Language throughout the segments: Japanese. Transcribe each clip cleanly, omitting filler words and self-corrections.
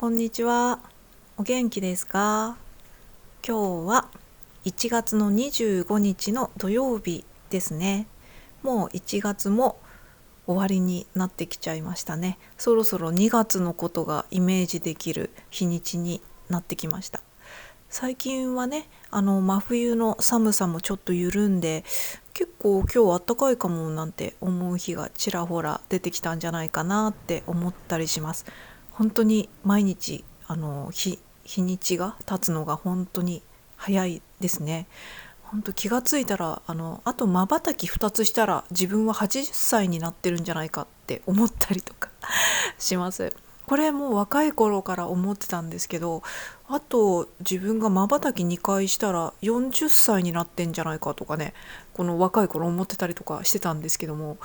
こんにちは。お元気ですか？今日は1月の25日の土曜日ですね。もう1月も終わりになってきちゃいましたね。そろそろ2月のことがイメージできる日にちになってきました。最近はね、真冬の寒さもちょっと緩んで、結構今日暖かいかもなんて思う日がちらほら出てきたんじゃないかなって思ったりします。本当に毎日日にちが経つのが本当に早いですね。本当気がついたらあと瞬き2つしたら自分は80歳になってるんじゃないかって思ったりとかします。これもう若い頃から思ってたんですけど、あと自分が瞬き2回したら40歳になってんじゃないかとかね、この若い頃思ってたりとかしてたんですけども、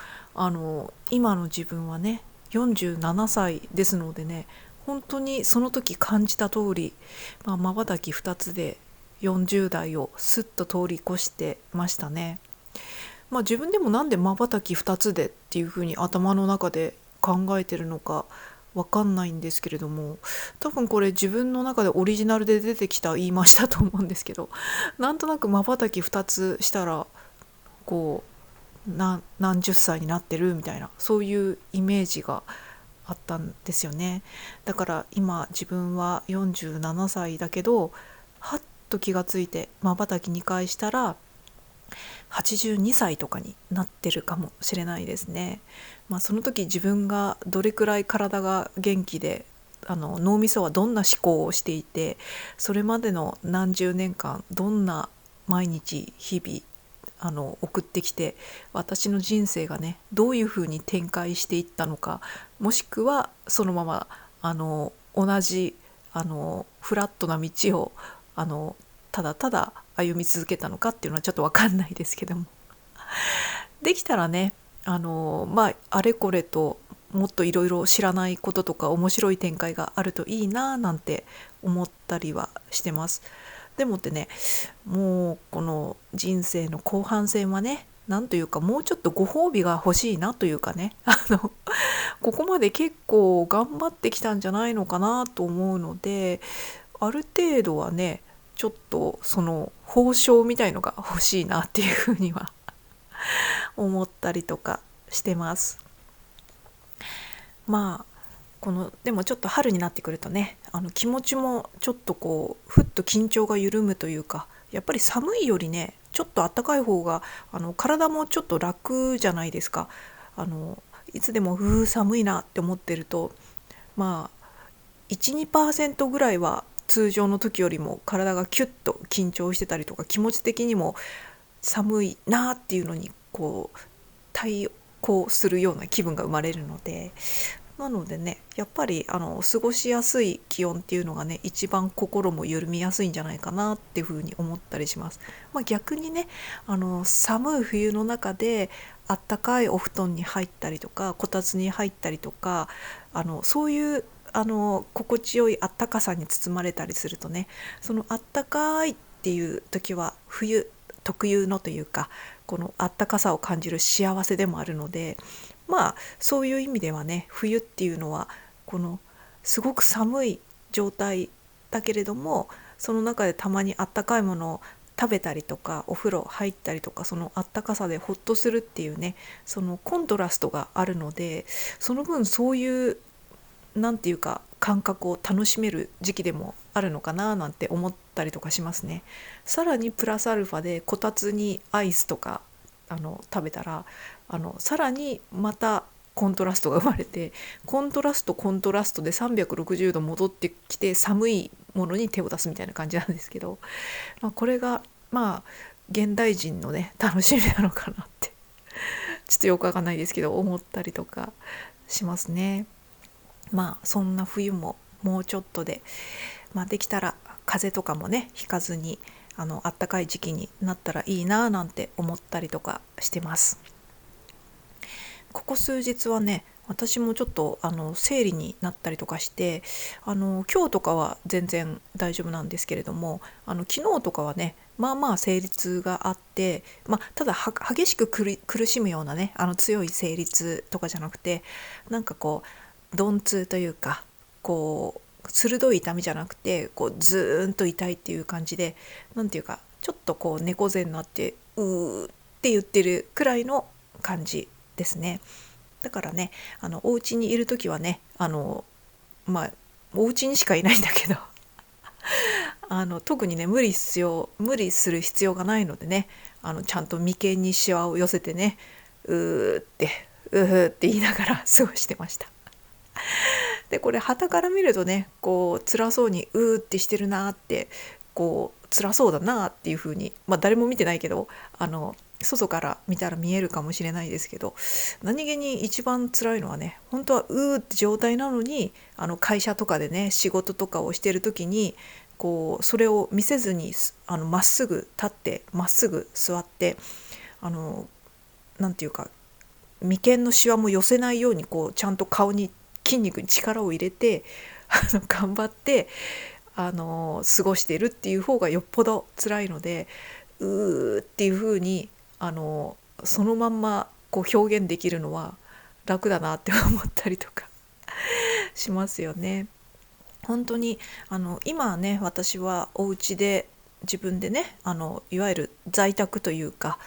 今の自分はね47歳ですのでね、本当にその時感じた通り、瞬き2つで40代をスッと通り越してましたね。自分でもなんで瞬き2つでっていう風に頭の中で考えてるのかわかんないんですけれども、多分これ自分の中でオリジナルで出てきた言い回しだと思うんですけど、なんとなく瞬き2つしたらこ何十歳になってるみたいな、そういうイメージがあったんですよね。だから今自分は47歳だけど、はっと気がついて瞬き2回したら82歳とかになってるかもしれないですね。その時自分がどれくらい体が元気で、脳みそはどんな思考をしていて、それまでの何十年間どんな毎日日々送ってきて、私の人生がねどういうふうに展開していったのか、もしくはそのまま同じフラットな道をただただ歩み続けたのかっていうのはちょっと分かんないですけども、できたらねあれこれともっといろいろ知らないこととか面白い展開があるといいななんて思ったりはしてます。でもってね、もうこの人生の後半戦はね、なんというかもうちょっとご褒美が欲しいなというかね、ここまで結構頑張ってきたんじゃないのかなと思うので、ある程度はねちょっとその報奨みたいのが欲しいなっていうふうには思ったりとかしてます。でもちょっと春になってくるとね、気持ちもちょっとふっと緊張が緩むというか、やっぱり寒いよりねちょっと暖かい方が体もちょっと楽じゃないですか。いつでも寒いなって思ってると、1、2%ぐらいは通常の時よりも体がキュッと緊張してたりとか、気持ち的にも寒いなっていうのに対抗するような気分が生まれるので、なのでねやっぱり過ごしやすい気温っていうのがね一番心も緩みやすいんじゃないかなっていうふうに思ったりします。逆にね寒い冬の中であったかいお布団に入ったりとかこたつに入ったりとか、そういう心地よいあったかさに包まれたりするとね、そのあったかいっていう時は冬特有のというか、このあったかさを感じる幸せでもあるので、そういう意味ではね冬っていうのはこのすごく寒い状態だけれども、その中でたまにあったかいものを食べたりとかお風呂入ったりとか、そのあったかさでホッとするっていうね、そのコントラストがあるので、その分そういうなんていうか感覚を楽しめる時期でもあるのかななんて思ったりとかしますね。さらにプラスアルファでこたつにアイスとか食べたらさらにまたコントラストが生まれて、コントラストで360度戻ってきて寒いものに手を出すみたいな感じなんですけど、これが現代人のね楽しみなのかなってちょっとよくわかんないですけど思ったりとかしますね。そんな冬ももうちょっとで、できたら風邪とかもねひかずにあったかい時期になったらいいななんて思ったりとかしてます。ここ数日はね私もちょっと生理になったりとかして、今日とかは全然大丈夫なんですけれども、昨日とかはね生理痛があって、ただ激しく苦しむようなね強い生理痛とかじゃなくて、なんか鈍痛というか鋭い痛みじゃなくてこうズーンと痛いっていう感じで、なんていうかちょっとこう猫背になってうーって言ってるくらいの感じですね。だからね、お家にいる時はね、まあお家にしかいないんだけど特にね無理する必要がないのでね、ちゃんと眉間にシワを寄せてね、うーってうーって言いながら過ごしてました。でこれ傍から見るとね、こう辛そうにうーってしてるなって、こう辛そうだなっていう風に、誰も見てないけど外から見たら見えるかもしれないですけど、何気に一番辛いのはね、本当はうーって状態なのに会社とかでね仕事とかをしてる時にこうそれを見せずにまっすぐ立ってまっすぐ座ってなんていうか眉間のシワも寄せないようにこうちゃんと顔に筋肉に力を入れて頑張って過ごしているっていう方がよっぽど辛いので、うーっていう風にそのまんまこう表現できるのは楽だなって思ったりとかしますよね。本当に今はね、私はお家で自分でねいわゆる在宅というか、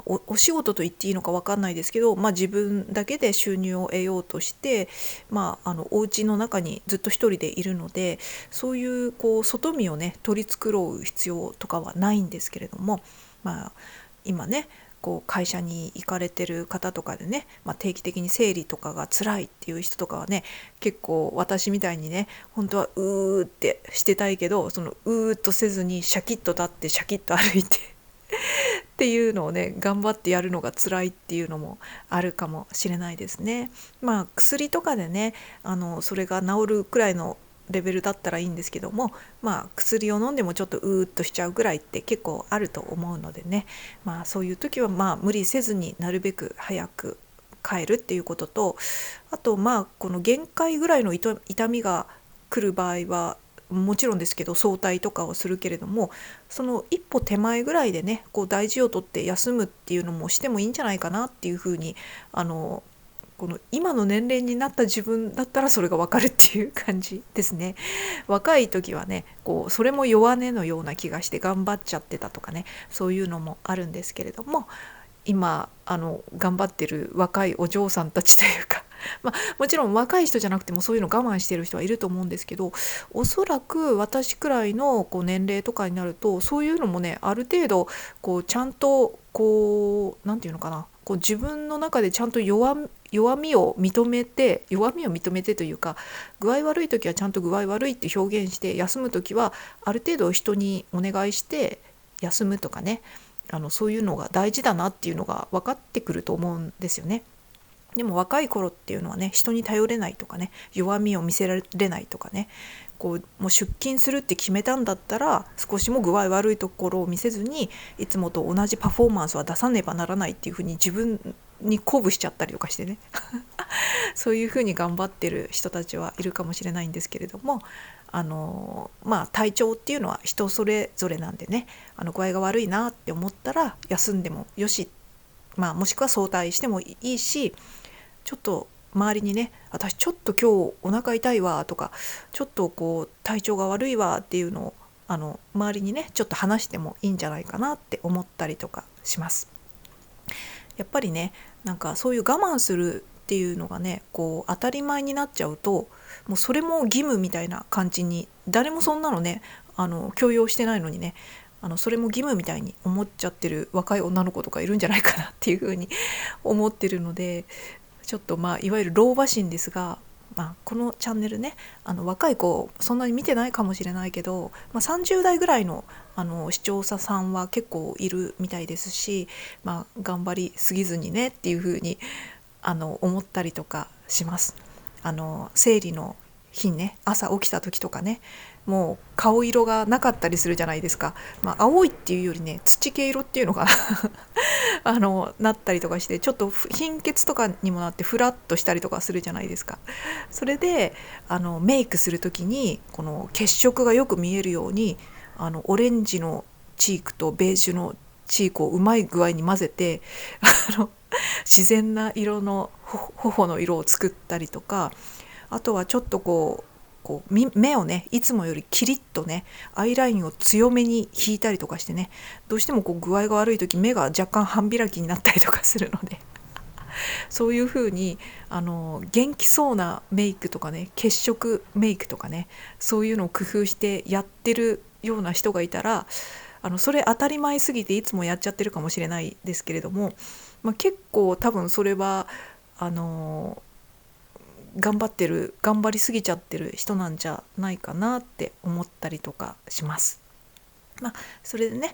お仕事と言っていいのか分かんないですけど、自分だけで収入を得ようとして、お家の中にずっと一人でいるので、そういうこう外見をね取り繕う必要とかはないんですけれども、今ねこう会社に行かれてる方とかでね、定期的に生理とかが辛いっていう人とかはね、結構私みたいにね、本当はうーってしてたいけど、そのうーっとせずにシャキッと立ってシャキッと歩いてっていうのをね頑張ってやるのが辛いっていうのもあるかもしれないですね。薬とかでねそれが治るくらいのレベルだったらいいんですけども、薬を飲んでもちょっとうーっとしちゃうぐらいって結構あると思うのでね、そういう時は無理せずになるべく早く帰るっていうことと、あとこの限界ぐらいの痛みが来る場合はもちろんですけど早退とかをするけれども、その一歩手前ぐらいでねこう大事をとって休むっていうのもしてもいいんじゃないかなっていうふうにこの今の年齢になった自分だったらそれが分かるっていう感じですね。若い時はねこうそれも弱音のような気がして頑張っちゃってたとかね、そういうのもあるんですけれども、今頑張ってる若いお嬢さんたちというかもちろん若い人じゃなくてもそういうの我慢してる人はいると思うんですけど、おそらく私くらいのこう年齢とかになるとそういうのもねある程度こうちゃんとこうなんていうのかな、こう自分の中でちゃんと弱みを認めてというか、具合悪い時はちゃんと具合悪いって表現して、休む時はある程度人にお願いして休むとかね、そういうのが大事だなっていうのが分かってくると思うんですよね。でも若い頃っていうのはね、人に頼れないとかね、弱みを見せられないとかね、こうもう出勤するって決めたんだったら少しも具合悪いところを見せずにいつもと同じパフォーマンスは出さねばならないっていうふうに自分に鼓舞しちゃったりとかしてねそういうふうに頑張ってる人たちはいるかもしれないんですけれども、体調っていうのは人それぞれなんでね、具合が悪いなって思ったら休んでもよし、もしくは早退してもいいし、ちょっと周りにね、私ちょっと今日お腹痛いわとか、ちょっとこう体調が悪いわっていうのを周りにねちょっと話してもいいんじゃないかなって思ったりとかします。やっぱりね、なんかそういう我慢するっていうのがねこう当たり前になっちゃうと、もうそれも義務みたいな感じに、誰もそんなのね強要してないのにね、それも義務みたいに思っちゃってる若い女の子とかいるんじゃないかなっていうふうに思ってるので、ちょっといわゆる老婆心ですが、このチャンネルね若い子そんなに見てないかもしれないけど、30代ぐらいの視聴者さんは結構いるみたいですし、頑張りすぎずにねっていうふうに思ったりとかします。生理の日にね朝起きた時とかね、もう顔色がなかったりするじゃないですか。青いっていうよりね土系色っていうのかななったりとかして、ちょっと貧血とかにもなってフラッとしたりとかするじゃないですか。それでメイクする時にこの血色がよく見えるようにオレンジのチークとベージュのチークをうまい具合に混ぜて自然な色の頬の色を作ったりとか、あとはちょっとここう目をねいつもよりキリッとねアイラインを強めに引いたりとかしてね、どうしてもこう具合が悪い時目が若干半開きになったりとかするのでそういう風に元気そうなメイクとかね、血色メイクとかね、そういうのを工夫してやってるような人がいたら、それ当たり前すぎていつもやっちゃってるかもしれないですけれども、結構多分それは頑張りすぎちゃってる人なんじゃないかなって思ったりとかします。それでね、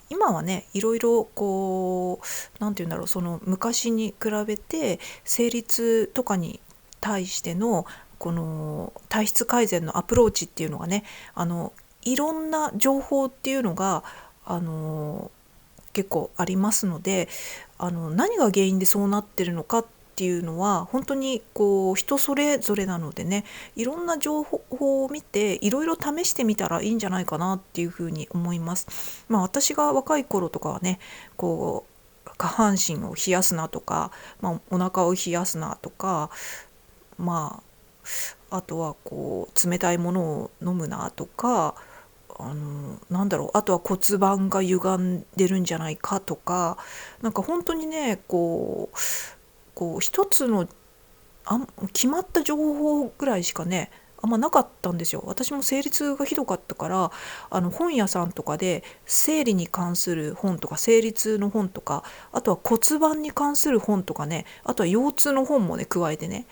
今はねいろいろこうなんて言うんだろう、その昔に比べて生理痛とかに対してのこの体質改善のアプローチっていうのがね、いろんな情報っていうのが結構ありますので、何が原因でそうなってるのかっていうのは本当にこう人それぞれなのでね、いろんな情報を見ていろいろ試してみたらいいんじゃないかなっていうふうに思います。私が若い頃とかはね、こう下半身を冷やすなとか、お腹を冷やすなとか、あとはこう冷たいものを飲むなとか、あとは骨盤が歪んでるんじゃないかとか、なんか本当にねこう一つの決まった情報ぐらいしかねあんまなかったんですよ。私も生理痛がひどかったから、本屋さんとかで生理に関する本とか生理痛の本とか、あとは骨盤に関する本とかね、あとは腰痛の本もね加えてね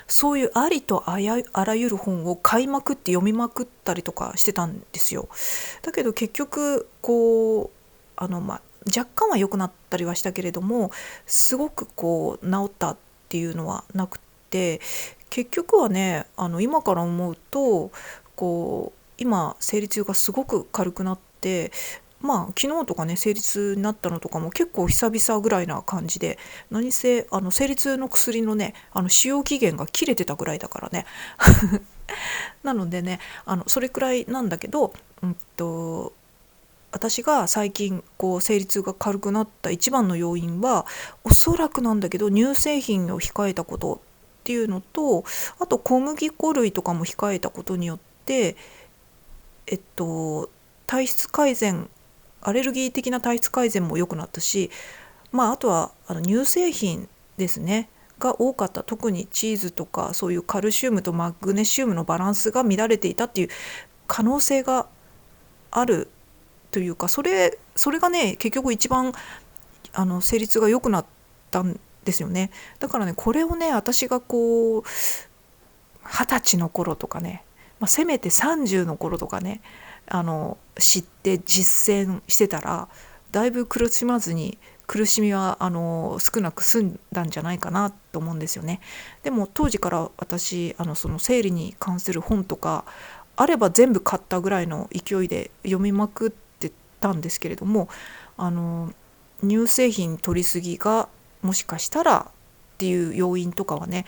そういうありとあらゆる本を買いまくって読みまくったりとかしてたんですよ。だけど結局こう若干は良くなったりはしたけれども、すごくこう治ったっていうのはなくて、結局はね今から思うと今生理痛がすごく軽くなって、昨日とかね生理痛になったのとかも結構久々ぐらいな感じで、何せ生理痛の薬のね使用期限が切れてたぐらいだからねなのでねそれくらいなんだけど、私が最近生理痛が軽くなった一番の要因は、おそらくなんだけど乳製品を控えたことっていうのと、あと小麦粉類とかも控えたことによって体質改善、アレルギー的な体質改善も良くなったし、あとは乳製品ですねが多かった。特にチーズとかそういうカルシウムとマグネシウムのバランスが乱れていたっていう可能性があるというか、それがね結局一番生理痛が良くなったんですよね。だからねこれをね私が20歳の頃とかね、せめて30の頃とかね知って実践してたら、だいぶ苦しみは少なく済んだんじゃないかなと思うんですよね。でも当時から私その生理に関する本とかあれば全部買ったぐらいの勢いで読みまくってたんですけれども、乳製品取りすぎがもしかしたらっていう要因とかはね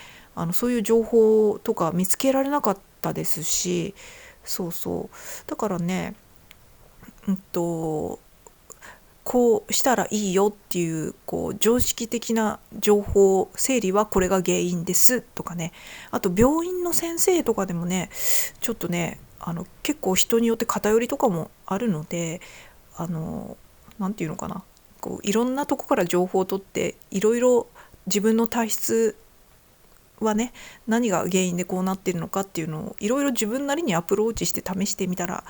そういう情報とか見つけられなかったですし、だからねこうしたらいいよっていう常識的な情報、生理はこれが原因ですとかね、あと病院の先生とかでもねちょっとね結構人によって偏りとかもあるので、なんていうのかな、いろんなとこから情報を取っていろいろ自分の体質はね何が原因でこうなっているのかっていうのをいろいろ自分なりにアプローチして試してみたら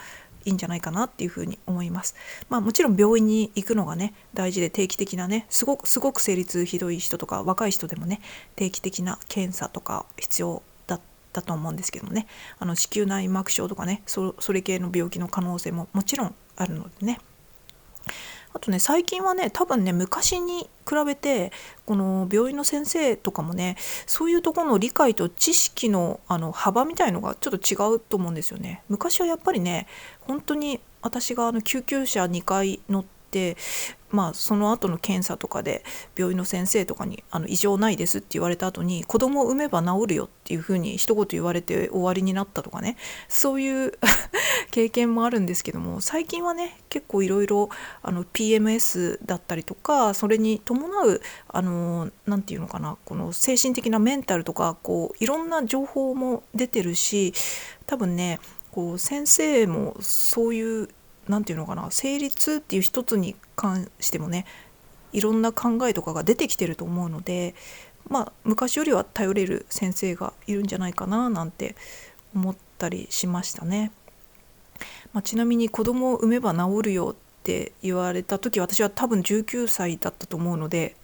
いいんじゃないかなっていうふうに思います。もちろん病院に行くのがね大事で、定期的なねすごく生理痛ひどい人とか若い人でもね定期的な検査とか必要だったと思うんですけどもね、子宮内膜症とかねそれ系の病気の可能性ももちろんあるのでね。あとね最近はね多分ね昔に比べてこの病院の先生とかもねそういうところの理解と知識の幅みたいのがちょっと違うと思うんですよね。昔はやっぱりね本当に私が救急車2回乗ってその後の検査とかで病院の先生とかに異常ないですって言われた後に、子供を産めば治るよっていうふうに一言言われて終わりになったとかね、そういう経験もあるんですけども、最近はね結構いろいろPMS だったりとか、それに伴うなんていうのかな、この精神的なメンタルとか、こういろんな情報も出てるし、多分ねこう先生もそういうなんていうのかな、生理痛っていう一つに関してもねいろんな考えとかが出てきてると思うので、昔よりは頼れる先生がいるんじゃないかななんて思ったりしましたね。ちなみに子供を産めば治るよって言われた時、私は多分19歳だったと思うので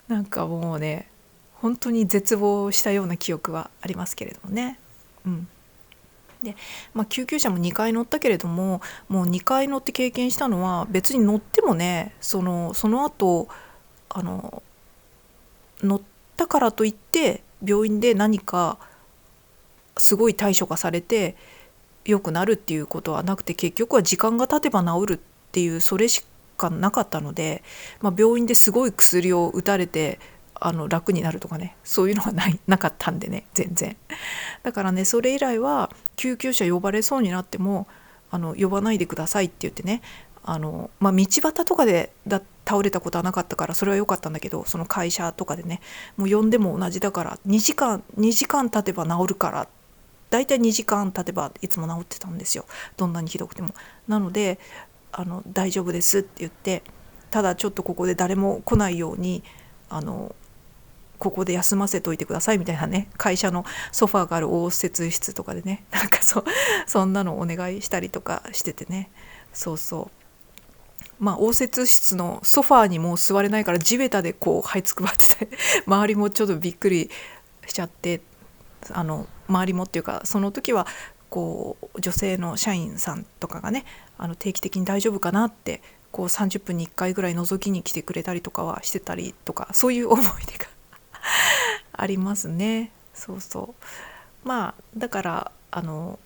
なんかもうね本当に絶望したような記憶はありますけれどもね。で、救急車も2回乗ったけれども、もう2回乗って経験したのは、別に乗ってもねその後乗ったからといって病院で何かすごい対処がされて良くなるっていうことはなくて、結局は時間が経てば治るっていう、それしかなかったので、病院ですごい薬を打たれて楽になるとかね、そういうのはなかったんでね、全然。だからね、それ以来は救急車呼ばれそうになっても呼ばないでくださいって言ってね、道端とかで倒れたことはなかったから、それは良かったんだけど、その会社とかでね、もう呼んでも同じだから、2時間経てば治るから、だいたい2時間経てばいつも治ってたんですよ、どんなにひどくても。なので大丈夫ですって言って、ただちょっとここで誰も来ないようにここで休ませといてくださいみたいなね、会社のソファーがある応接室とかでね、そんなのお願いしたりとかしててね。そうそう、応接室のソファーにもう座れないから、地べたでこう這いつくばってて周りもちょっとびっくりしちゃって、周りもっていうか、その時はこう女性の社員さんとかがね定期的に大丈夫かなってこう30分に1回ぐらい覗きに来てくれたりとかはしてたりとか、そういう思い出がありますね。そうそう、だからそん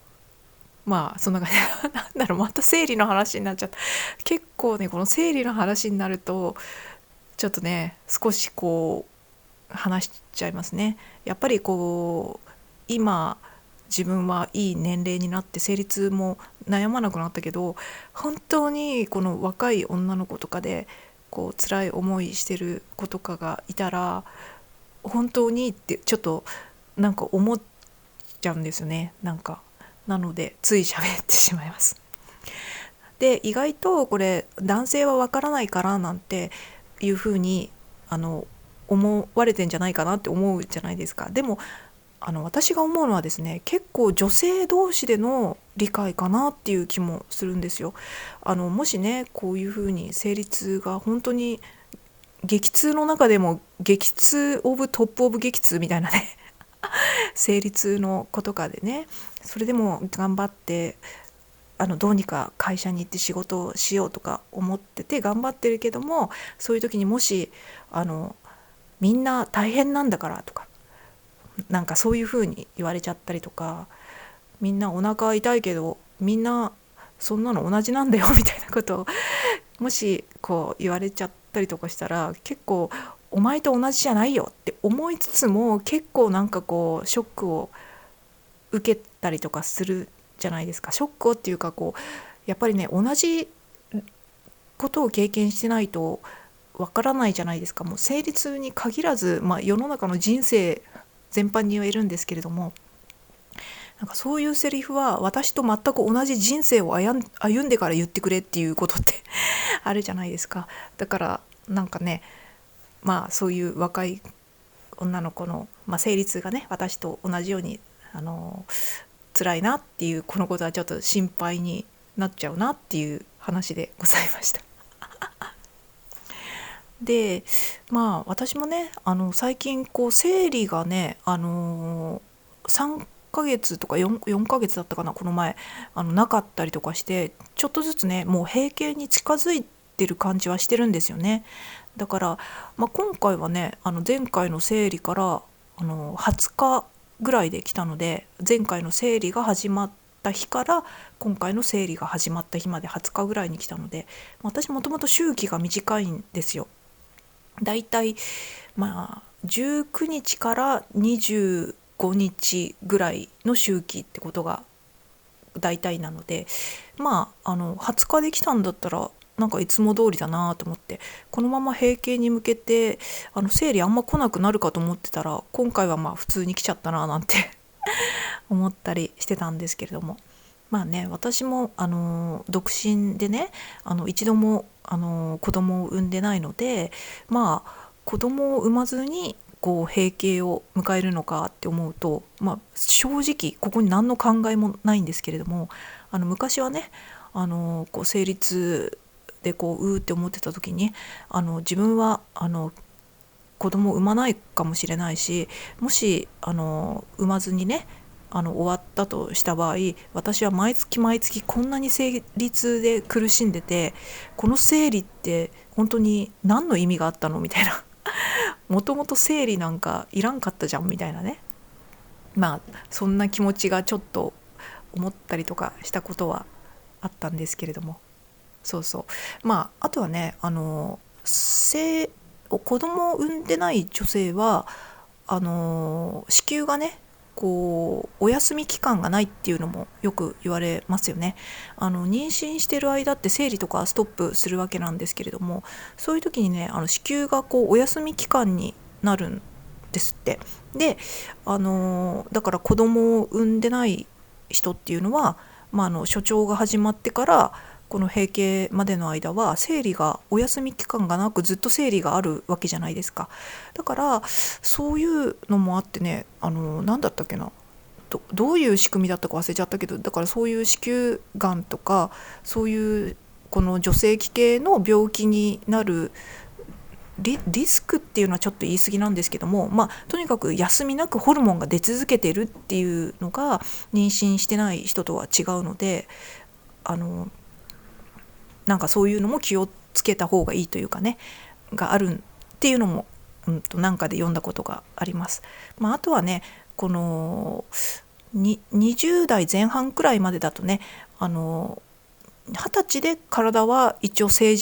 な感じなんだろう、また生理の話になっちゃった。結構ねこの生理の話になるとちょっとね少しこう話しちゃいますね。やっぱりこう今自分はいい年齢になって生理痛も悩まなくなったけど、本当にこの若い女の子とかでこう辛い思いしてる子とかがいたら、本当にってちょっとなんか思っちゃうんですよね。なのでつい喋ってしまいます。で、意外とこれ男性はわからないからなんていうふうに思われてんじゃないかなって思うじゃないですか。でも私が思うのはですね、結構女性同士での理解かなっていう気もするんですよ。もしねこういうふうに生理痛が本当に激痛の中でも激痛オブトップオブ激痛みたいなね生理痛の子とかでね、それでも頑張ってどうにか会社に行って仕事をしようとか思ってて頑張ってるけども、そういう時にもしみんな大変なんだからとか、なんかそういう風に言われちゃったりとか、みんなお腹痛いけどみんなそんなの同じなんだよみたいなことをもしこう言われちゃったりとかしたら、結構お前と同じじゃないよって思いつつも、結構なんかこうショックを受けたりとかするじゃないですか。ショックをっていうか、こうやっぱりね同じことを経験してないとわからないじゃないですか。もう生理痛に限らず、世の中の人生全般に言えるんですけれども、なんかそういうセリフは私と全く同じ人生を歩んでから言ってくれっていうことってあるじゃないですか。だからなんかね、そういう若い女の子の、生理痛がね私と同じように辛いなっていう、このことはちょっと心配になっちゃうなっていう話でございました。で私もね最近こう生理がね3ヶ月とか4ヶ月だったかな、この前なかったりとかして、ちょっとずつねもう閉経に近づいてる感じはしてるんですよね。だから、今回はね前回の生理から20日ぐらいで来たので、前回の生理が始まった日から今回の生理が始まった日まで20日ぐらいに来たので、私もともと周期が短いんですよ。だいたい19日から25日ぐらいの周期ってことが大体なので、20日できたんだったらなんかいつも通りだなと思って、このまま閉経に向けて生理あんま来なくなるかと思ってたら、今回は普通に来ちゃったななんて思ったりしてたんですけれども、私も独身でね、一度も子供を産んでないので、子供を産まずに閉経を迎えるのかって思うと、正直ここに何の考えもないんですけれども、昔はね、生理痛でうーって思ってた時に、自分は子供を産まないかもしれないし、もし産まずにね終わったとした場合、私は毎月毎月こんなに生理痛で苦しんでて、この生理って本当に何の意味があったのみたいなもともと生理なんかいらんかったじゃんみたいなね、そんな気持ちがちょっと思ったりとかしたことはあったんですけれども、そうそう、あとはね、子供を産んでない女性は子宮がねお休み期間がないっていうのもよく言われますよね。妊娠してる間って生理とかストップするわけなんですけれども、そういう時にね子宮がお休み期間になるんですって。でだから子供を産んでない人っていうのは、初潮が始まってからこの閉経までの間は生理がお休み期間がなくずっと生理があるわけじゃないですか。だからそういうのもあってね、何だったっけな、どういう仕組みだったか忘れちゃったけど、だからそういう子宮がんとかそういうこの女性器系の病気になるリスクっていうのはちょっと言い過ぎなんですけども、とにかく休みなくホルモンが出続けてるっていうのが妊娠してない人とは違うので、なんかそういうのも気をつけた方がいいというかね、があるっていうのも、なんかで読んだことがあります。あとはね、この20代前半くらいまでだとね、20歳で体は一応成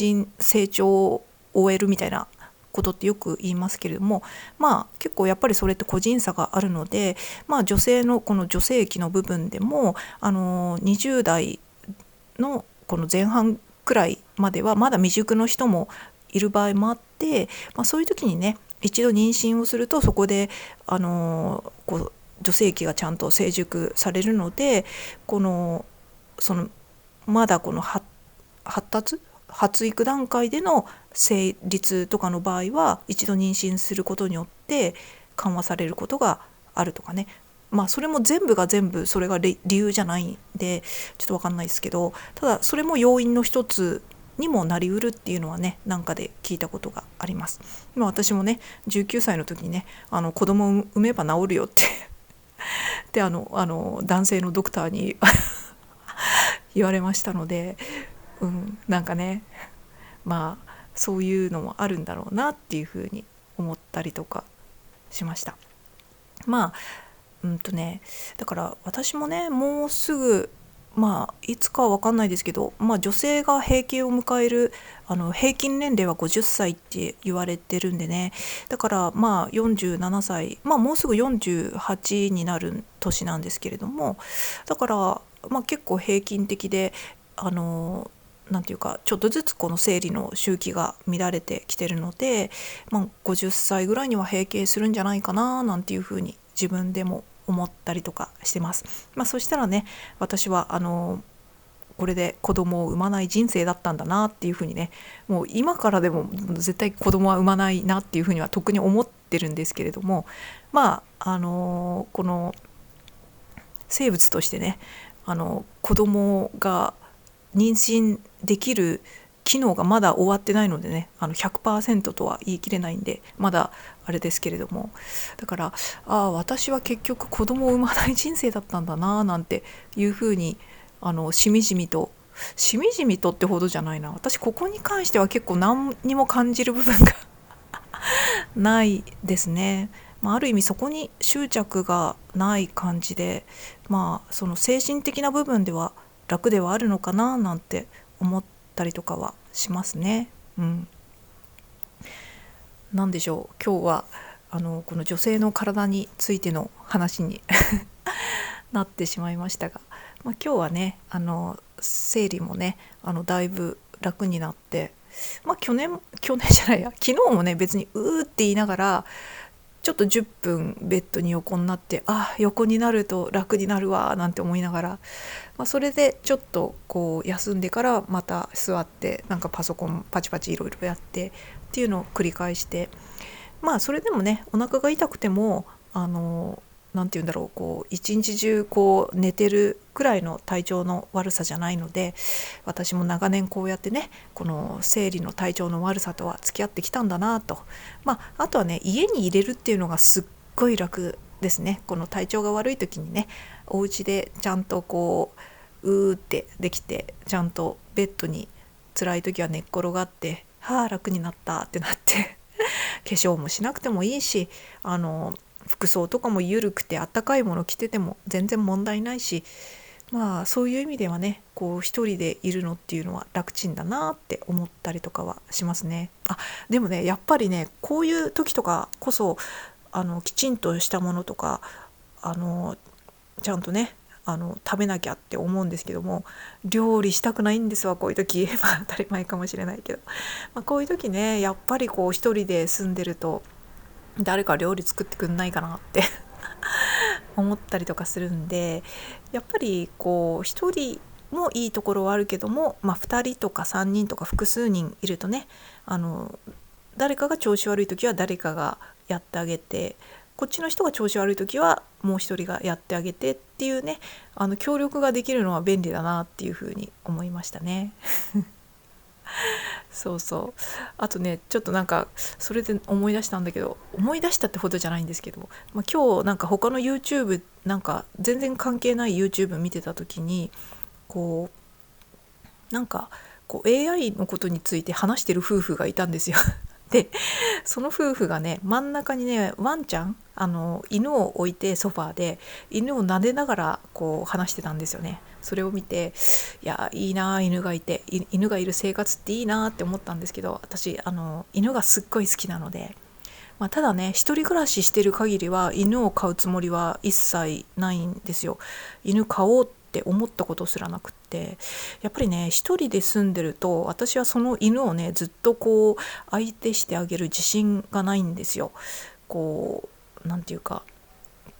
長を終えるみたいなことってよく言いますけれども、結構やっぱりそれって個人差があるので、女性のこの女性器の部分でも20代のこの前半くらいまではまだ未熟の人もいる場合もあって、そういう時にね一度妊娠をするとそこで女性器がちゃんと成熟されるので、そのまだこの発育段階での生理痛とかの場合は一度妊娠することによって緩和されることがあるとかね、それも全部が全部それが理由じゃないんでちょっと分かんないですけど、ただそれも要因の一つにもなりうるっていうのはね、なんかで聞いたことがあります。私もね19歳の時にね子供を産めば治るよってで男性のドクターに言われましたので、なんかねそういうのもあるんだろうなっていうふうに思ったりとかしました。だから私もねもうすぐいつかは分かんないですけど、女性が閉経を迎える平均年齢は50歳って言われてるんでね、だから47歳、もうすぐ48になる年なんですけれども、だから結構平均的でなんていうかちょっとずつこの生理の周期が乱れてきてるので、50歳ぐらいには閉経するんじゃないかななんていうふうに自分でも思ったりとかしてます。そしたらね私はこれで子供を産まない人生だったんだなっていうふうにね、もう今からでも絶対子供は産まないなっていうふうには特に思ってるんですけれども、この生物としてね子供が妊娠できる機能がまだ終わってないのでね100% とは言い切れないんでまだあれですけれども、だから私は結局子供を産まない人生だったんだななんていうふうにしみじみとってほどじゃないな、私ここに関しては結構何にも感じる部分がないですね。ある意味そこに執着がない感じで、その精神的な部分では楽ではあるのかななんて思ったりとかはしますね。なんでしょう、今日はこの女性の体についての話になってしまいましたが、今日はね生理もねだいぶ楽になって、去年じゃないや昨日もね別にうーって言いながらちょっと10分ベッドに横になって、横になると楽になるわなんて思いながら、それでちょっとこう休んでからまた座ってなんかパソコンパチパチいろいろやってっていうのを繰り返して、それでもねお腹が痛くてもなんて言うんだろう、こう一日中こう寝てるくらいの体調の悪さじゃないので、私も長年こうやってねこの生理の体調の悪さとは付き合ってきたんだなと。あとはね家に入れるっていうのがすっごい楽ですね。この体調が悪い時にねお家でちゃんとこうーってできて、ちゃんとベッドに辛い時は寝っ転がって楽になったってなって化粧もしなくてもいいし、服装とかも緩くてあったかいもの着てても全然問題ないし、そういう意味ではねこう一人でいるのっていうのは楽ちんだなって思ったりとかはしますね。でもねやっぱりねこういう時とかこそきちんとしたものとかちゃんとね食べなきゃって思うんですけども、料理したくないんですわこういう時当たり前かもしれないけど、こういう時ねやっぱりこう一人で住んでると誰か料理作ってくんないかなって思ったりとかするんで、やっぱりこう一人もいいところはあるけども、2人とか3人とか複数人いるとね誰かが調子悪い時は誰かがやってあげて、こっちの人が調子悪い時はもう一人がやってあげてっていうね協力ができるのは便利だなっていうふうに思いましたね。そうそう。あとねちょっとなんかそれで思い出したんだけど、思い出したってほどじゃないんですけど、今日なんか他の YouTube なんか全然関係ない YouTube 見てた時にこうなんかこう AI のことについて話してる夫婦がいたんですよ。でその夫婦がね真ん中にねワンちゃん犬を置いてソファーで犬を撫でながらこう話してたんですよね。それを見ていいな犬がいて、犬がいる生活っていいなって思ったんですけど、私犬がすっごい好きなので、ただね一人暮らししてる限りは犬を飼うつもりは一切ないんですよ。犬飼おうって思ったことすらなくって、やっぱりね一人で住んでると私はその犬をねずっとこう相手してあげる自信がないんですよ。こうなんていうか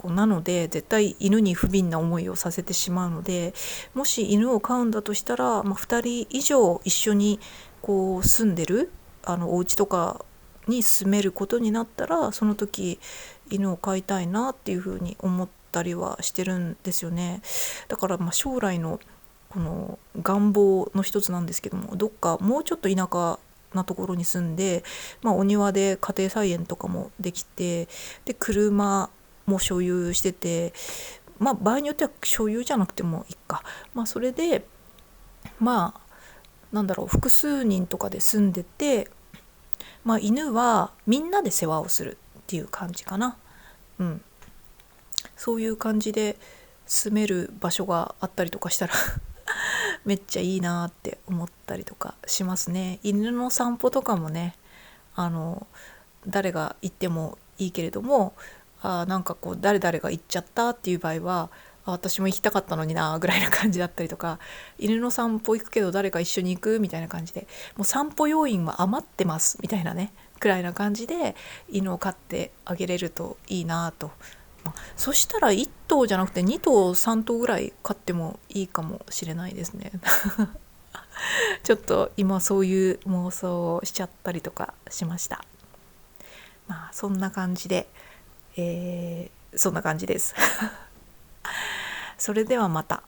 なので絶対犬に不憫な思いをさせてしまうので、もし犬を飼うんだとしたら、2人以上一緒にこう住んでるお家とかに住めることになったら、その時犬を飼いたいなっていうふうに思ったりはしてるんですよね。だから将来のこの願望の一つなんですけども、どっかもうちょっと田舎なところに住んで、お庭で家庭菜園とかもできて、で車も所有してて、場合によっては所有じゃなくてもいいか、それでなんだろう複数人とかで住んでて、犬はみんなで世話をするっていう感じかな。そういう感じで住める場所があったりとかしたらめっちゃいいなって思ったりとかしますね。犬の散歩とかもね誰が行ってもいいけれども、なんかこう誰々が行っちゃったっていう場合は私も行きたかったのになぐらいな感じだったりとか、犬の散歩行くけど誰か一緒に行くみたいな感じで、もう散歩要員は余ってますみたいなねくらいな感じで犬を飼ってあげれるといいなと。そしたら1頭じゃなくて2頭3頭ぐらい飼ってもいいかもしれないですね。ちょっと今そういう妄想をしちゃったりとかしました。そんな感じで、そんな感じです。それではまた。